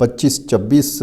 25-26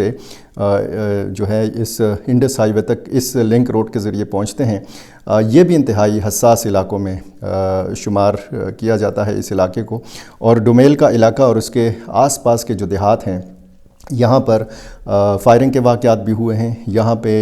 سے جو ہے اس انڈس ہائی وے تک اس لنک روڈ کے ذریعے پہنچتے ہیں، یہ بھی انتہائی حساس علاقوں میں شمار کیا جاتا ہے اس علاقے کو۔ اور ڈومیل کا علاقہ اور اس کے آس پاس کے جو دیہات ہیں، یہاں پر فائرنگ کے واقعات بھی ہوئے ہیں۔ یہاں پہ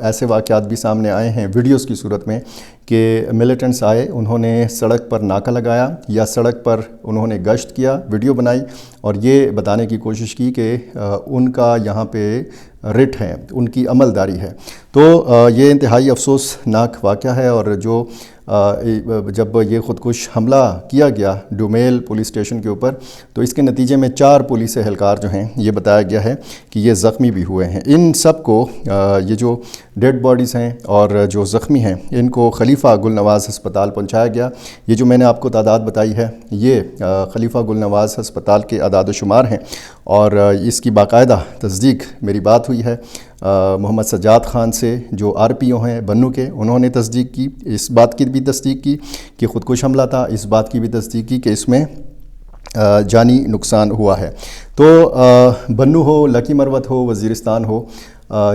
ایسے واقعات بھی سامنے آئے ہیں ویڈیوز کی صورت میں کہ ملیٹنٹس آئے، انہوں نے سڑک پر ناکہ لگایا یا سڑک پر انہوں نے گشت کیا، ویڈیو بنائی اور یہ بتانے کی کوشش کی کہ ان کا یہاں پہ رٹ ہے، ان کی عمل داری ہے۔ تو یہ انتہائی افسوسناک واقعہ ہے، اور جو جب یہ خودکش حملہ کیا گیا ڈومیل پولیس اسٹیشن کے اوپر، تو اس کے نتیجے میں 4 پولیس اہلکار جو ہیں یہ بتایا گیا ہے کہ یہ زخمی بھی ہوئے ہیں۔ ان سب کو یہ جو ڈیڈ باڈیز ہیں اور جو زخمی ہیں ان کو خلیفہ گل نواز ہسپتال پہنچایا گیا۔ یہ جو میں نے آپ کو تعداد بتائی ہے یہ خلیفہ گل نواز ہسپتال کے اعداد و شمار ہیں، اور اس کی باقاعدہ تصدیق میری بات ہوئی ہے محمد سجاد خان سے، جو RPO ہیں بنو کے، انہوں نے تصدیق کی، اس بات کی بھی تصدیق کی کہ خودکش حملہ تھا، اس بات کی بھی تصدیق کی کہ اس میں جانی نقصان ہوا ہے۔ تو بنو ہو، لکی مروت ہو، وزیرستان ہو،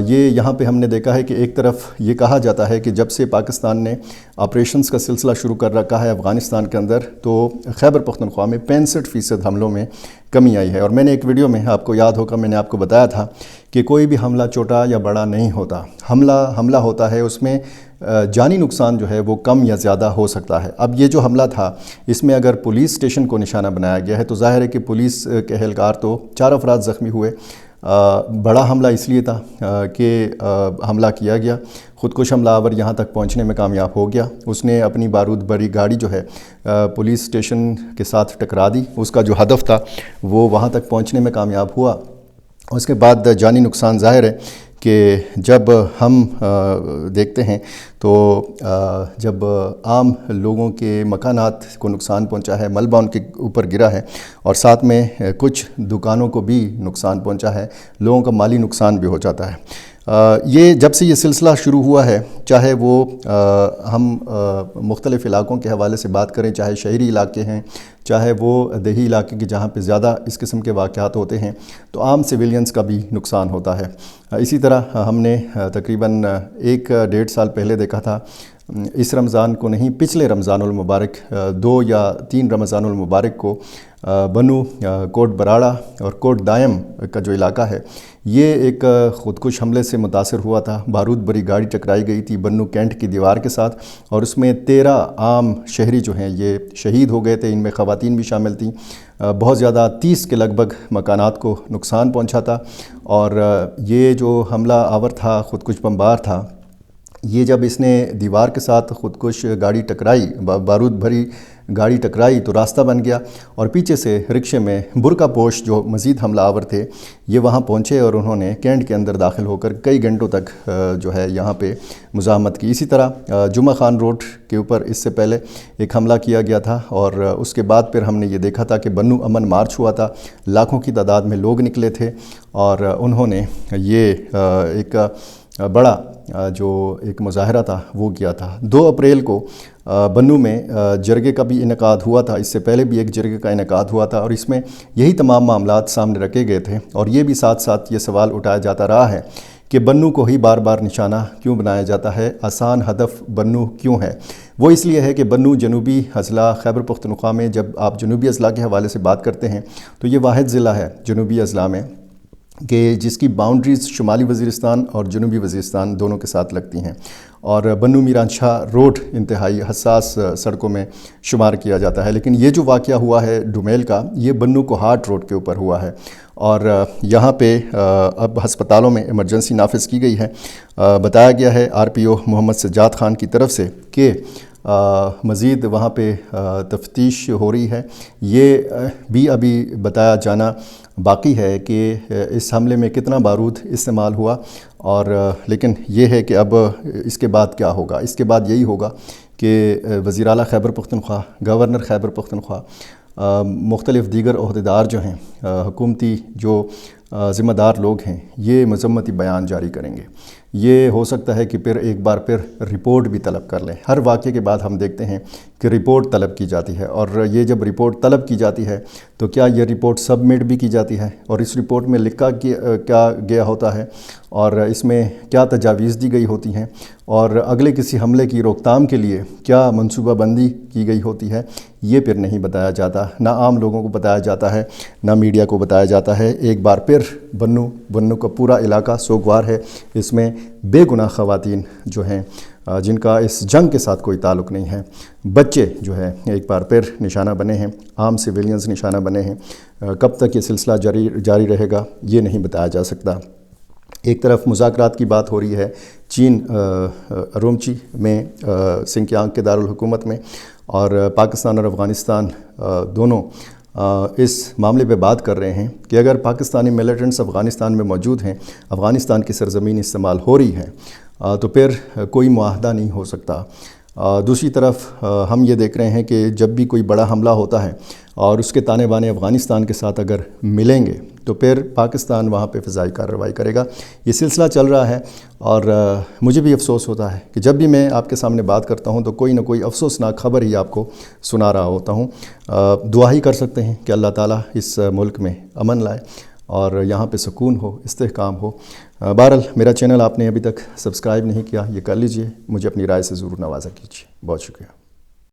یہ یہاں پہ ہم نے دیکھا ہے کہ ایک طرف یہ کہا جاتا ہے کہ جب سے پاکستان نے آپریشنز کا سلسلہ شروع کر رکھا ہے افغانستان کے اندر، تو خیبر پختونخوا میں 65% حملوں میں کمی آئی ہے۔ اور میں نے ایک ویڈیو میں، آپ کو یاد ہوگا، میں نے آپ کو بتایا تھا کہ کوئی بھی حملہ چھوٹا یا بڑا نہیں ہوتا، حملہ ہوتا ہے، اس میں جانی نقصان جو ہے وہ کم یا زیادہ ہو سکتا ہے۔ اب یہ جو حملہ تھا اس میں اگر پولیس اسٹیشن کو نشانہ بنایا گیا ہے تو ظاہر ہے کہ پولیس کے اہلکار تو 4 افراد زخمی ہوئے۔ بڑا حملہ اس لیے تھا کہ حملہ کیا گیا، خودکش حملہ آور یہاں تک پہنچنے میں کامیاب ہو گیا، اس نے اپنی بارود بھری گاڑی جو ہے پولیس اسٹیشن کے ساتھ ٹکرا دی، اس کا جو ہدف تھا وہ وہاں تک پہنچنے میں کامیاب ہوا۔ اس کے بعد جانی نقصان ظاہر ہے کہ جب ہم دیکھتے ہیں تو جب عام لوگوں کے مکانات کو نقصان پہنچا ہے، ملبہ ان کے اوپر گرا ہے، اور ساتھ میں کچھ دکانوں کو بھی نقصان پہنچا ہے، لوگوں کا مالی نقصان بھی ہو جاتا ہے۔ یہ جب سے یہ سلسلہ شروع ہوا ہے، چاہے وہ ہم مختلف علاقوں کے حوالے سے بات کریں، چاہے شہری علاقے ہیں، چاہے وہ دیہی علاقے کے جہاں پہ زیادہ اس قسم کے واقعات ہوتے ہیں، تو عام سویلینز کا بھی نقصان ہوتا ہے۔ اسی طرح ہم نے تقریباً 1-1.5 سال پہلے دیکھا تھا، اس رمضان کو نہیں، پچھلے رمضان المبارک 2 یا 3 رمضان المبارک کو بنو، کوٹ براڑہ اور کوٹ دائم کا جو علاقہ ہے یہ ایک خودکش حملے سے متاثر ہوا تھا۔ بارود بھری گاڑی ٹکرائی گئی تھی بنو کینٹ کی دیوار کے ساتھ، اور اس میں 13 عام شہری جو ہیں یہ شہید ہو گئے تھے، ان میں خواتین بھی شامل تھیں۔ بہت زیادہ 30 کے لگ بھگ مکانات کو نقصان پہنچا تھا، اور یہ جو حملہ آور تھا، خودکش بمبار تھا، یہ جب اس نے دیوار کے ساتھ خودکش گاڑی ٹکرائی، بارود بھری گاڑی ٹکرائی، تو راستہ بن گیا، اور پیچھے سے رکشے میں برقع پوش جو مزید حملہ آور تھے یہ وہاں پہنچے، اور انہوں نے کینٹ کے اندر داخل ہو کر کئی گھنٹوں تک جو ہے یہاں پہ مزاحمت کی۔ اسی طرح جمعہ خان روڈ کے اوپر اس سے پہلے ایک حملہ کیا گیا تھا، اور اس کے بعد پھر ہم نے یہ دیکھا تھا کہ بنو امن مارچ ہوا تھا، لاکھوں کی تعداد میں لوگ نکلے تھے، اور انہوں نے یہ ایک بڑا جو ایک مظاہرہ تھا وہ کیا تھا۔ 2 اپریل کو بنو میں جرگے کا بھی انعقاد ہوا تھا، اس سے پہلے بھی ایک جرگے کا انعقاد ہوا تھا، اور اس میں یہی تمام معاملات سامنے رکھے گئے تھے، اور یہ بھی ساتھ ساتھ یہ سوال اٹھایا جاتا رہا ہے کہ بنو کو ہی بار بار نشانہ کیوں بنایا جاتا ہے، آسان ہدف بنو کیوں ہے؟ وہ اس لیے ہے کہ بنو جنوبی اضلاع خیبر پختونخوا میں، جب آپ جنوبی اضلاع کے حوالے سے بات کرتے ہیں تو یہ واحد ضلع ہے جنوبی اضلاع میں کہ جس کی باؤنڈریز شمالی وزیرستان اور جنوبی وزیرستان دونوں کے ساتھ لگتی ہیں، اور بنو میران شاہ روڈ انتہائی حساس سڑکوں میں شمار کیا جاتا ہے۔ لیکن یہ جو واقعہ ہوا ہے ڈومیل کا، یہ بنو کو ہارٹ روڈ کے اوپر ہوا ہے، اور یہاں پہ اب ہسپتالوں میں ایمرجنسی نافذ کی گئی ہے۔ بتایا گیا ہے RPO محمد سجاد خان کی طرف سے کہ مزید وہاں پہ تفتیش ہو رہی ہے۔ یہ بھی ابھی بتایا جانا باقی ہے کہ اس حملے میں کتنا بارود استعمال ہوا، اور لیکن یہ ہے کہ اب اس کے بعد کیا ہوگا؟ اس کے بعد یہی ہوگا کہ وزیر اعلیٰ خیبر پختونخوا، گورنر خیبر پختونخوا، مختلف دیگر عہدیدار جو ہیں، حکومتی جو ذمہ دار لوگ ہیں یہ مذمتی بیان جاری کریں گے، یہ ہو سکتا ہے کہ پھر ایک بار پھر رپورٹ بھی طلب کر لیں۔ ہر واقعے کے بعد ہم دیکھتے ہیں کہ رپورٹ طلب کی جاتی ہے، اور یہ جب رپورٹ طلب کی جاتی ہے تو کیا یہ رپورٹ سبمٹ بھی کی جاتی ہے، اور اس رپورٹ میں لکھا کیا گیا ہوتا ہے، اور اس میں کیا تجاویز دی گئی ہوتی ہیں، اور اگلے کسی حملے کی روک تھام کے لیے کیا منصوبہ بندی کی گئی ہوتی ہے، یہ پھر نہیں بتایا جاتا، نہ عام لوگوں کو بتایا جاتا ہے، نہ میڈیا کو بتایا جاتا ہے۔ ایک بار پھر بنو کا پورا علاقہ سوگوار ہے، اس میں بے گناہ خواتین جو ہیں جن کا اس جنگ کے ساتھ کوئی تعلق نہیں ہے، بچے جو ہے ایک بار پھر نشانہ بنے ہیں، عام سویلینز نشانہ بنے ہیں۔ کب تک یہ سلسلہ جاری رہے گا یہ نہیں بتایا جا سکتا۔ ایک طرف مذاکرات کی بات ہو رہی ہے چین ارومچی میں، سنکیانگ کے دارالحکومت میں، اور پاکستان اور افغانستان دونوں اس معاملے پہ بات کر رہے ہیں کہ اگر پاکستانی ملیٹنٹس افغانستان میں موجود ہیں، افغانستان کی سرزمین استعمال ہو رہی ہے، تو پھر کوئی معاہدہ نہیں ہو سکتا۔ دوسری طرف ہم یہ دیکھ رہے ہیں کہ جب بھی کوئی بڑا حملہ ہوتا ہے اور اس کے تانے بانے افغانستان کے ساتھ اگر ملیں گے تو پھر پاکستان وہاں پہ فضائی کارروائی کرے گا۔ یہ سلسلہ چل رہا ہے، اور مجھے بھی افسوس ہوتا ہے کہ جب بھی میں آپ کے سامنے بات کرتا ہوں تو کوئی نہ کوئی افسوسناک خبر ہی آپ کو سنا رہا ہوتا ہوں۔ دعا ہی کر سکتے ہیں کہ اللہ تعالیٰ اس ملک میں امن لائے اور یہاں پہ سکون ہو، استحکام ہو۔ بہرحال میرا چینل آپ نے ابھی تک سبسکرائب نہیں کیا، یہ کر لیجئے، مجھے اپنی رائے سے ضرور نوازا کیجیے۔ بہت شکریہ۔